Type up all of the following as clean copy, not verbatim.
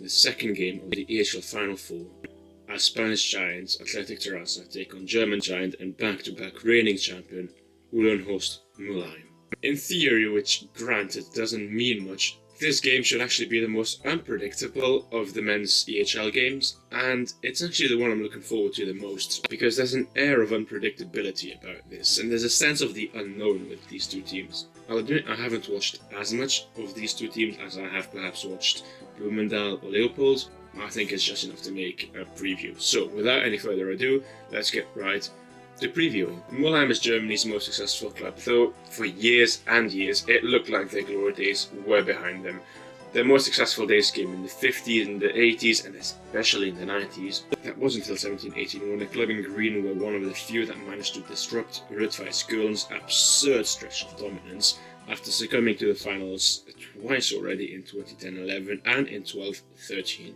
the second game of the EHL Final Four as Spanish giants Atletic Terrassa take on German giant and back-to-back reigning champion Uhlenhorst Mülheim. In theory, which granted doesn't mean much, this game should actually be the most unpredictable of the men's EHL games, and it's actually the one I'm looking forward to the most, because there's an air of unpredictability about this, and there's a sense of the unknown with these two teams. I'll admit I haven't watched as much of these two teams as I have perhaps watched Bloemendaal or Leopold. I think it's just enough to make a preview. So, without any further ado, let's get right to previewing. Mülheim is Germany's most successful club, though for years and years it looked like their glory days were behind them. Their most successful days came in the 50s and the 80s, and especially in the 90s. That was until 1718, when the club in green were one of the few that managed to disrupt Rot-Weiß Köln's absurd stretch of dominance after succumbing to the finals twice already in 2010-11 and in 12-13.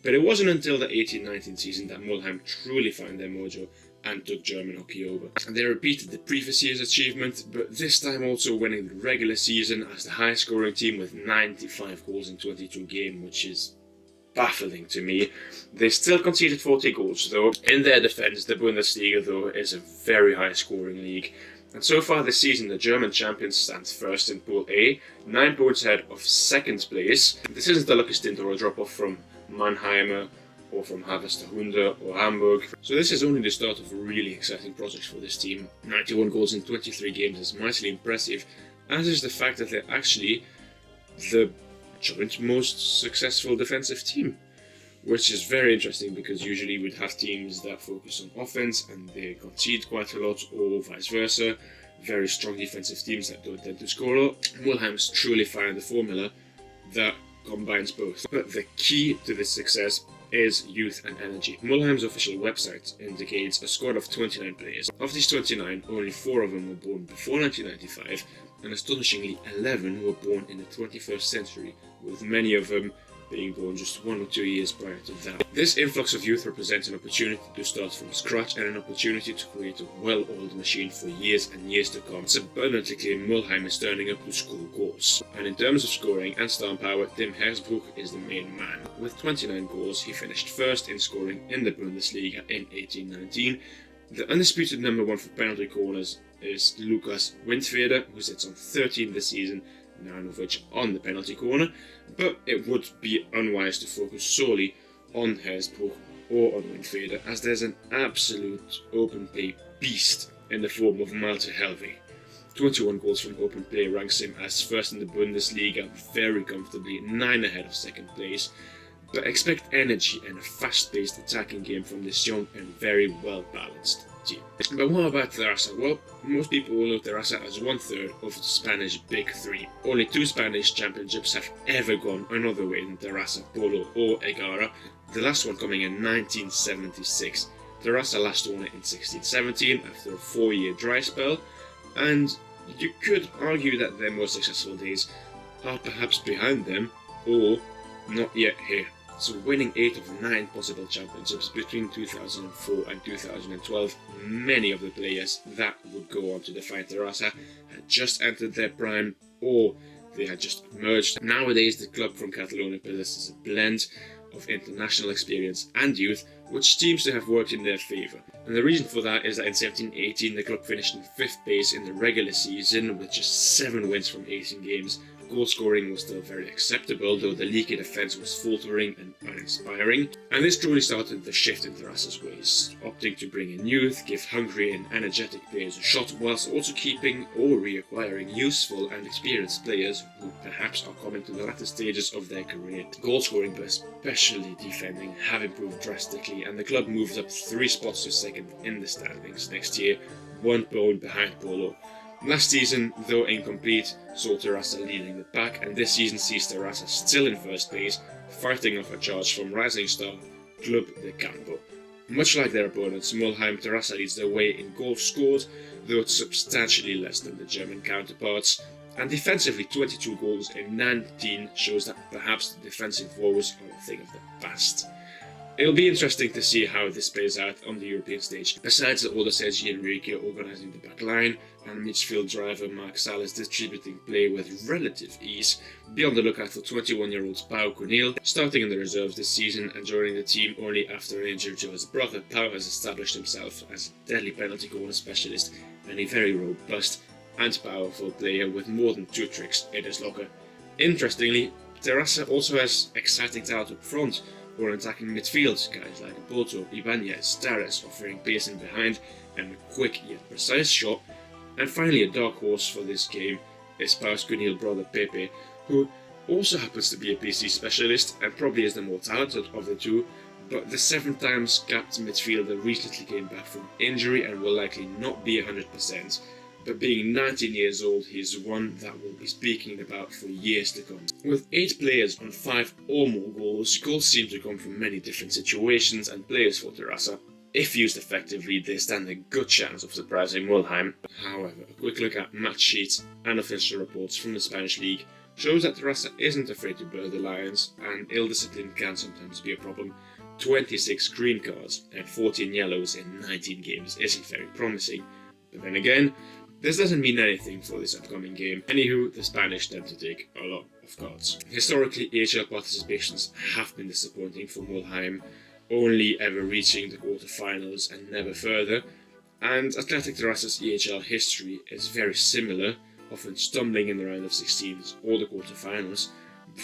But it wasn't until the 18-19 season that Mülheim truly found their mojo and took German hockey over. They repeated the previous year's achievement, but this time also winning the regular season as the highest scoring team with 95 goals in 22 games, which is baffling to me. They still conceded 40 goals though. In their defense, the Bundesliga though is a very high scoring league. And so far this season, the German champions stand first in Pool A, 9 points ahead of second place. This isn't a lucky stint or a drop-off from Mannheimer or from Harvester or Hamburg. So this is only the start of a really exciting project for this team. 91 goals in 23 games is mightily impressive, as is the fact that they're actually the joint most successful defensive team. Which is very interesting, because usually we'd have teams that focus on offense and they concede quite a lot, or vice versa. Very strong defensive teams that don't tend to score a lot. Mülheim's truly found the formula that combines both. But the key to this success is youth and energy. Mülheim's official website indicates a squad of 29 players. Of these 29, only 4 of them were born before 1995, and astonishingly 11 were born in the 21st century, with many of them being born just 1 or 2 years prior to that. This influx of youth represents an opportunity to start from scratch and an opportunity to create a well-oiled machine for years and years to come. It's abundantly clear Mülheim is turning up to score goals. And in terms of scoring and star power, Tim Hersbruch is the main man. With 29 goals, he finished first in scoring in the Bundesliga in 18-19. The undisputed number 1 for penalty corners is Lukas Windfeder, who sits on 13 this season, 9 of which on the penalty corner, but it would be unwise to focus solely on Hersbruch or on Windfeder, as there's an absolute open play beast in the form of Malte Helvig. 21 goals from open play ranks him as first in the Bundesliga very comfortably, 9 ahead of second place. But expect energy and a fast-paced attacking game from this young and very well-balanced team. But what about Terrassa? Well, most people will know Terrassa as 1/3 of the Spanish Big Three. Only 2 Spanish championships have ever gone another way than Terrassa, Polo or Egara, the last one coming in 1976. Terrassa last won it in 16-17 after a 4-year dry spell, and you could argue that their most successful days are perhaps behind them, or not yet here. So winning 8 of 9 possible championships between 2004 and 2012, many of the players that would go on to define Terrassa had just entered their prime, or they had just emerged. Nowadays the club from Catalonia possesses a blend of international experience and youth, which seems to have worked in their favour. And the reason for that is that in 17-18 the club finished in 5th place in the regular season with just 7 wins from 18 games. Goal scoring was still very acceptable, though the leaky defence was faltering and uninspiring. And this truly started the shift in Terrassa's ways, opting to bring in youth, give hungry and energetic players a shot, whilst also keeping or reacquiring useful and experienced players who perhaps are coming to the latter stages of their career. Goal scoring, but especially defending, have improved drastically, and the club moves up 3 spots to second in the standings next year, 1 point behind Polo. Last season, though incomplete, saw Terrassa leading the pack, and this season sees Terrassa still in first place, fighting off a charge from rising star Club de Campo. Much like their opponents, Mülheim, Terrassa leads the way in goals scored, though it's substantially less than the German counterparts, and defensively 22 goals in 19 shows that perhaps the defensive woes are a thing of the past. It'll be interesting to see how this plays out on the European stage. Besides the older Sergi Enrique organising the back line, and midfield driver Mark Salas distributing play with relative ease. Be on the lookout for 21-year-old Pau Cornel, starting in the reserves this season and joining the team only after an injury to his brother. Pau has established himself as a deadly penalty corner specialist and a very robust and powerful player with more than 2 tricks in his locker. Interestingly, Terrassa also has exciting talent up front or attacking midfield, guys like Porto, Ibanez, Taras offering pace in behind and a quick yet precise shot. And finally, a dark horse for this game is Pau's Cornel brother Pepe, who also happens to be a PC specialist and probably is the more talented of the two, but the 7 times capped midfielder recently came back from injury and will likely not be 100%. But being 19 years old, he's one that we'll be speaking about for years to come. With 8 players on 5 or more goals, goals seem to come from many different situations and players for Terrassa. If used effectively, they stand a good chance of surprising Mülheim. However, a quick look at match sheets and official reports from the Spanish League shows that Terrassa isn't afraid to burn the Lions, and ill discipline can sometimes be a problem. 26 green cards and 14 yellows in 19 games isn't very promising. But then again, this doesn't mean anything for this upcoming game. Anywho, the Spanish tend to take a lot of cards. Historically, EHL participations have been disappointing for Mülheim, only ever reaching the quarterfinals and never further. And Atletic Terrassa's EHL history is very similar, often stumbling in the round of 16s or the quarterfinals,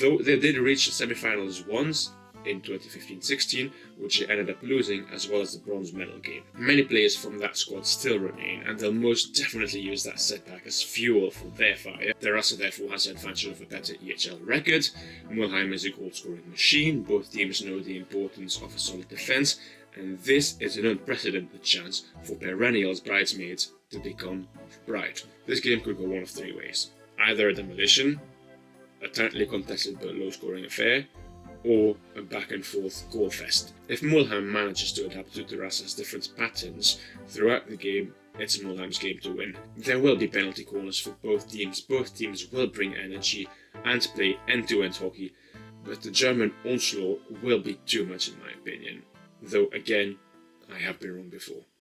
though they did reach the semi-finals once in 2015-16, which they ended up losing, as well as the bronze medal game. Many players from that squad still remain, and they'll most definitely use that setback as fuel for their fire. Terrassa therefore has the advantage of a better EHL record. Mülheim is a goal-scoring machine. Both teams know the importance of a solid defence, and this is an unprecedented chance for perennials bridesmaids to become bride. This game could go one of 3 ways: either a demolition, a tightly contested but low-scoring affair, or a back-and-forth goal fest. If Mülheim manages to adapt to Terrassa's different patterns throughout the game, it's Mülheim's game to win. There will be penalty corners for both teams. Both teams will bring energy and play end-to-end hockey, but the German onslaught will be too much in my opinion. Though again, I have been wrong before.